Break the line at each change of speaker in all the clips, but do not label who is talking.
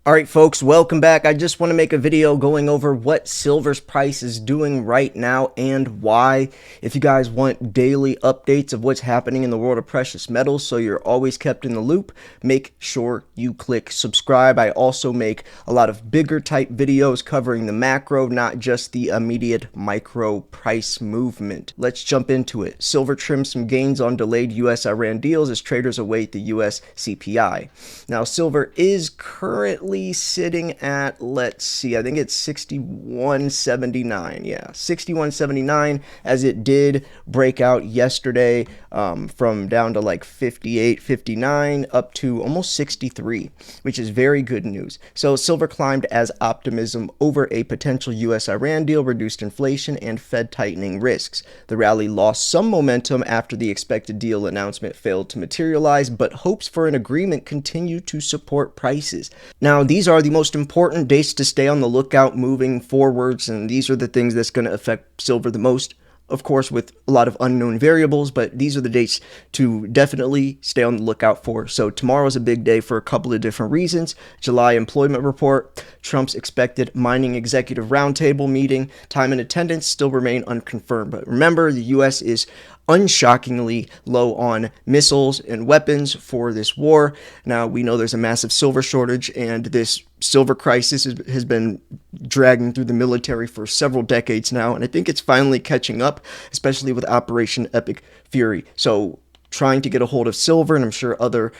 Alright folks, welcome back. I just want to make a video going over what silver's price is doing right now and why. If you guys want daily updates of what's happening in the world of precious metals so you're always kept in the loop, make sure you click subscribe. I also make a lot of bigger type videos covering the macro, not just the immediate micro price movement. Let's jump into it. Silver trimmed some gains on delayed US-Iran deals as traders await the US CPI. Now silver is currently sitting at, let's see, I think it's 61.79. Yeah, 61.79, as it did break out yesterday from down to like 58.59 up to almost 63, which is very good news. So silver climbed as optimism over a potential US-Iran deal reduced inflation and Fed tightening risks. The rally lost some momentum after the expected deal announcement failed to materialize, but hopes for an agreement continue to support prices. Now, these are the most important dates to stay on the lookout moving forwards, and these are the things that's going to affect silver the most. Of course, with a lot of unknown variables, but these are the dates to definitely stay on the lookout for. So tomorrow is a big day for a couple of different reasons. July employment report, Trump's expected mining executive roundtable meeting, time and attendance still remain unconfirmed. But remember, the U.S. is unshockingly low on missiles and weapons for this war. Now, we know there's a massive silver shortage, and this silver crisis has been dragging through the military for several decades now, and I think it's finally catching up, especially with Operation Epic Fury. So trying to get a hold of silver, and I'm sure other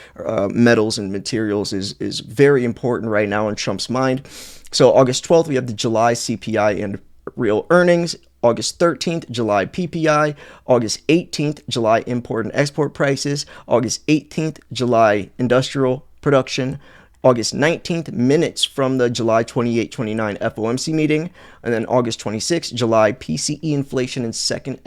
metals and materials is very important right now in Trump's mind. So August 12th, we have the July CPI and real earnings. August 13th, July PPI. August 18th, July import and export prices. August 18th, July industrial production. August 19th, minutes from the July 28-29 FOMC meeting. And then August 26th, July PCE inflation and second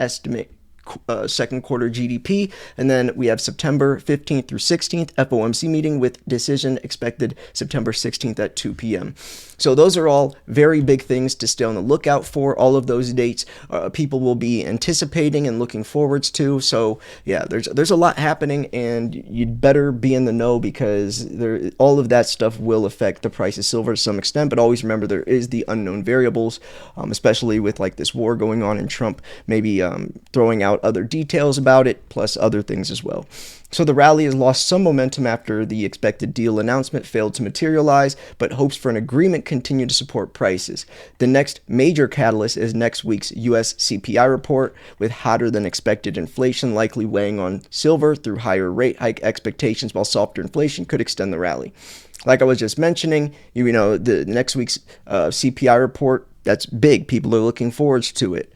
quarter GDP. And then we have September 15th through 16th FOMC meeting with decision expected September 16th at 2 p.m. So those are all very big things to stay on the lookout for. All of those dates people will be anticipating and looking forwards to. So yeah, there's a lot happening, and you'd better be in the know, because all of that stuff will affect the price of silver to some extent. But always remember, there is the unknown variables, especially with like this war going on and Trump maybe throwing out other details about it, plus other things as well. So the rally has lost some momentum after the expected deal announcement failed to materialize, but hopes for an agreement continue to support prices. The next major catalyst is next week's US CPI report, with hotter than expected inflation likely weighing on silver through higher rate hike expectations, while softer inflation could extend the rally. Like I was just mentioning, the next week's CPI report, that's big. People are looking forward to it.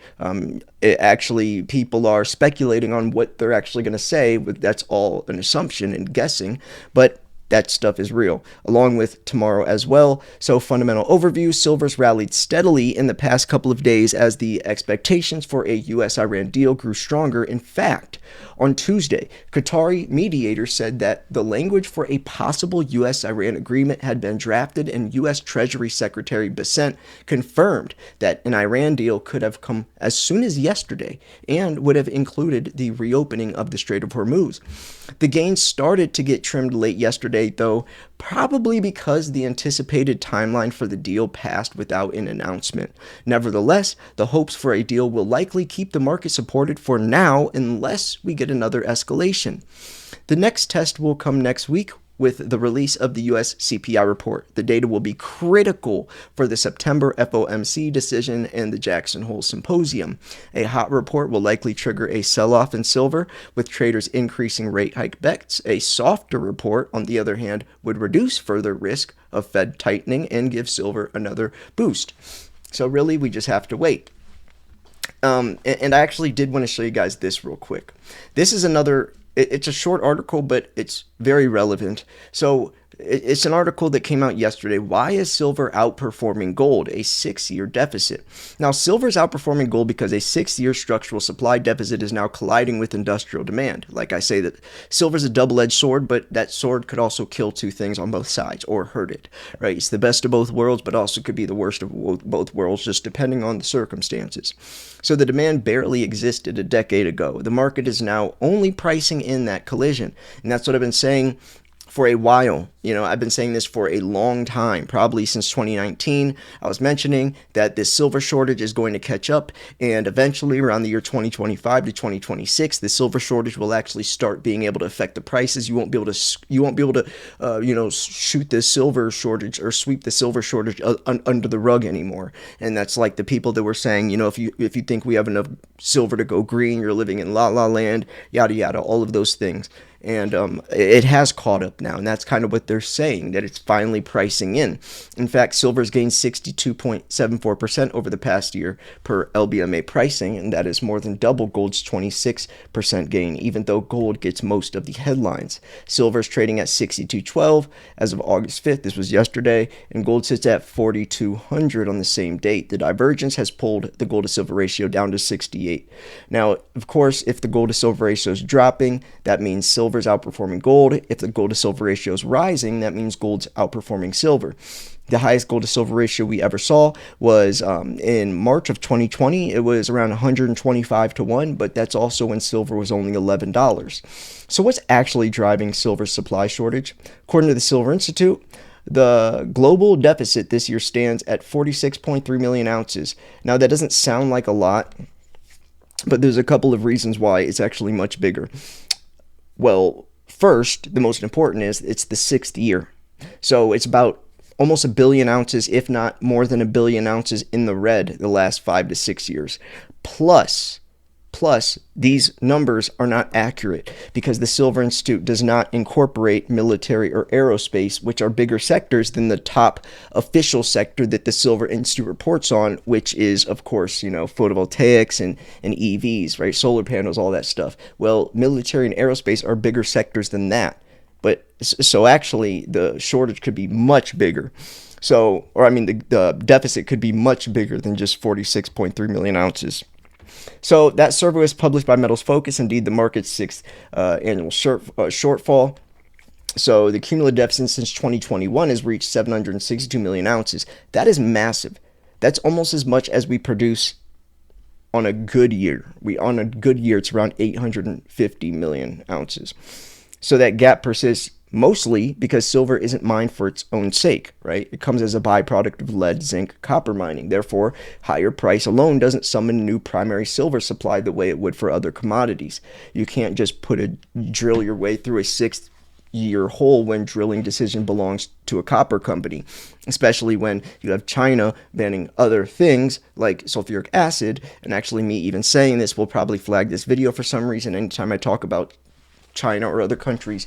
People are speculating on what they're actually going to say. That's all an assumption and guessing, but that stuff is real, along with tomorrow as well. So fundamental overview, silver's rallied steadily in the past couple of days as the expectations for a US-Iran deal grew stronger. In fact, on Tuesday, Qatari mediators said that the language for a possible US-Iran agreement had been drafted, and US Treasury Secretary Bessent confirmed that an Iran deal could have come as soon as yesterday and would have included the reopening of the Strait of Hormuz. The gains started to get trimmed late yesterday, though, probably because the anticipated timeline for the deal passed without an announcement. Nevertheless, the hopes for a deal will likely keep the market supported for now, unless we get another escalation. The next test will come next week with the release of the US CPI report. The data will be critical for the September FOMC decision and the Jackson Hole Symposium. A hot report will likely trigger a sell-off in silver, with traders increasing rate hike bets. A softer report, on the other hand, would reduce further risk of Fed tightening and give silver another boost. So really, we just have to wait. And I actually did want to show you guys this real quick. This is it's a short article, but it's very relevant. So it's an article that came out yesterday. Why is silver outperforming gold? A 6-year deficit. Now, silver's outperforming gold because a 6-year structural supply deficit is now colliding with industrial demand. Like I say, that silver's a double-edged sword, but that sword could also kill two things on both sides, or hurt it, right? It's the best of both worlds, but also could be the worst of both worlds, just depending on the circumstances. So the demand barely existed a decade ago. The market is now only pricing in that collision. And that's what I've been saying for a while. You know, I've been saying this for a long time, probably since 2019. I was mentioning that this silver shortage is going to catch up, and eventually around the year 2025 to 2026, the silver shortage will actually start being able to affect the prices. You won't be able to shoot this silver shortage or sweep the silver shortage under the rug anymore. And that's like the people that were saying, if you think we have enough silver to go green, you're living in la la land, yada yada, all of those things. And it has caught up now, and that's kind of what they're saying, that it's finally pricing in. In fact, silver's gained 62.74% over the past year per LBMA pricing, and that is more than double gold's 26% gain, even though gold gets most of the headlines. Silver's trading at 62.12 as of August 5th. This was yesterday, and gold sits at 4,200 on the same date. The divergence has pulled the gold to silver ratio down to 68. Now, of course, if the gold to silver ratio is dropping, that means silver is outperforming gold. If the gold to silver ratio is rising, that means gold's outperforming silver. The highest gold to silver ratio we ever saw was in March of 2020. It was around 125 to 1, but that's also when silver was only $11. So what's actually driving silver's supply shortage? According to the Silver Institute, the global deficit this year stands at 46.3 million ounces. Now, that doesn't sound like a lot, but there's a couple of reasons why it's actually much bigger. Well, first, the most important is it's the sixth year. So it's about almost a billion ounces, if not more than a billion ounces in the red the last 5 to 6 years. Plus, these numbers are not accurate because the Silver Institute does not incorporate military or aerospace, which are bigger sectors than the top official sector that the Silver Institute reports on, which is, of course, photovoltaics and EVs, right? Solar panels, all that stuff. Well, military and aerospace are bigger sectors than that. But so actually, the shortage could be much bigger. The deficit could be much bigger than just 46.3 million ounces. So that survey was published by Metals Focus, indeed the market's sixth annual shortfall. So the cumulative deficit since 2021 has reached 762 million ounces. That is massive. That's almost as much as we produce on a good year. On a good year, it's around 850 million ounces. So that gap persists mostly because silver isn't mined for its own sake, right? It comes as a byproduct of lead, zinc, copper mining. Therefore, higher price alone doesn't summon a new primary silver supply the way it would for other commodities. You can't just drill your way through a 6-year hole when drilling decision belongs to a copper company, especially when you have China banning other things like sulfuric acid. And actually, me even saying this will probably flag this video for some reason anytime I talk about China or other countries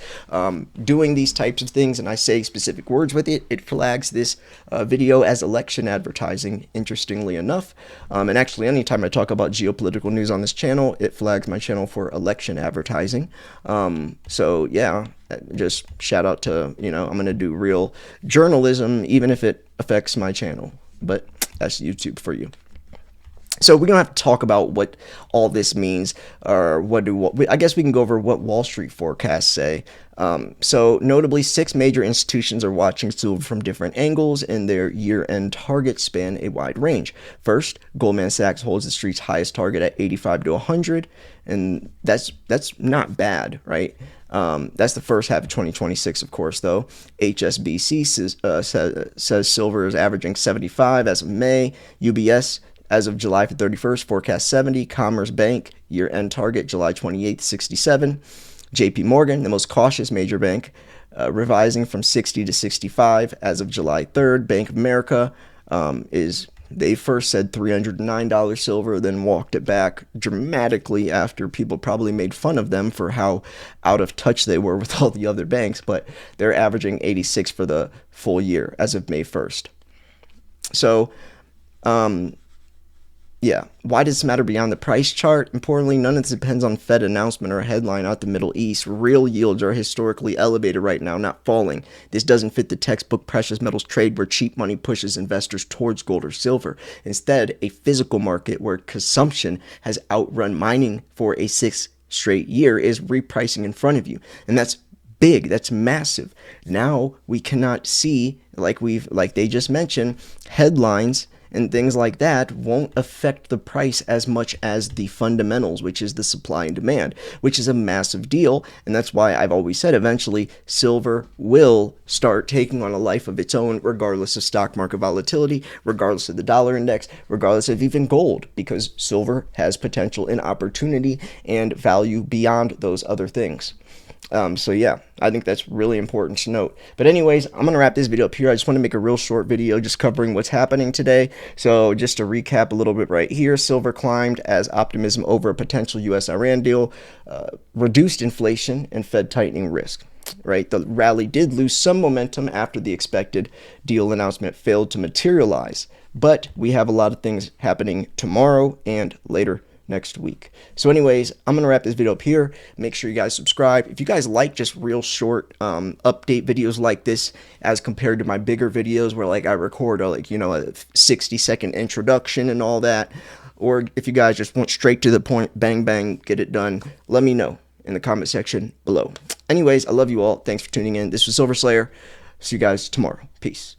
doing these types of things, and I say specific words with it, it flags this video as election advertising, interestingly enough. And actually, anytime I talk about geopolitical news on this channel, it flags my channel for election advertising. So yeah, just shout out to, I'm going to do real journalism, even if it affects my channel. But that's YouTube for you. So we don't have to talk about what all this means, or I guess we can go over what Wall Street forecasts say. So notably, 6 major institutions are watching silver from different angles, and their year-end targets span a wide range. First, Goldman Sachs holds the street's highest target at 85 to 100, and that's not bad, right? That's the first half of 2026, of course, though. HSBC says silver is averaging 75 as of May. UBS, as of July 31st, forecast 70. Commerce Bank, year-end target, July 28th, 67. JP Morgan, the most cautious major bank, revising from 60 to 65 as of July 3rd. Bank of America they first said $309 silver, then walked it back dramatically after people probably made fun of them for how out of touch they were with all the other banks, but they're averaging 86 for the full year as of May 1st. So, yeah, why does this matter beyond the price chart? Importantly, none of this depends on Fed announcement or a headline out the Middle East. Real yields are historically elevated right now, not falling. This doesn't fit the textbook precious metals trade where cheap money pushes investors towards gold or silver. Instead, a physical market where consumption has outrun mining for a 6th straight year is repricing in front of you. And that's big. That's massive. Now we cannot see, like they just mentioned, headlines and things like that won't affect the price as much as the fundamentals, which is the supply and demand, which is a massive deal. And that's why I've always said eventually silver will start taking on a life of its own, regardless of stock market volatility, regardless of the dollar index, regardless of even gold, because silver has potential and opportunity and value beyond those other things. So yeah, I think that's really important to note. But anyways, I'm gonna wrap this video up here. I just want to make a real short video just covering what's happening today. So just to recap a little bit right here, silver climbed as optimism over a potential US-Iran deal reduced inflation and Fed tightening risk. Right, the rally did lose some momentum after the expected deal announcement failed to materialize, but we have a lot of things happening tomorrow and later next week. So anyways, I'm gonna wrap this video up here. Make sure you guys subscribe. If you guys like just real short update videos like this as compared to my bigger videos where like I record a 60-second introduction and all that, or if you guys just want straight to the point, bang bang, get it done, let me know in the comment section below. Anyways, I love you all. Thanks for tuning in. This was Silver Slayer. See you guys tomorrow. Peace.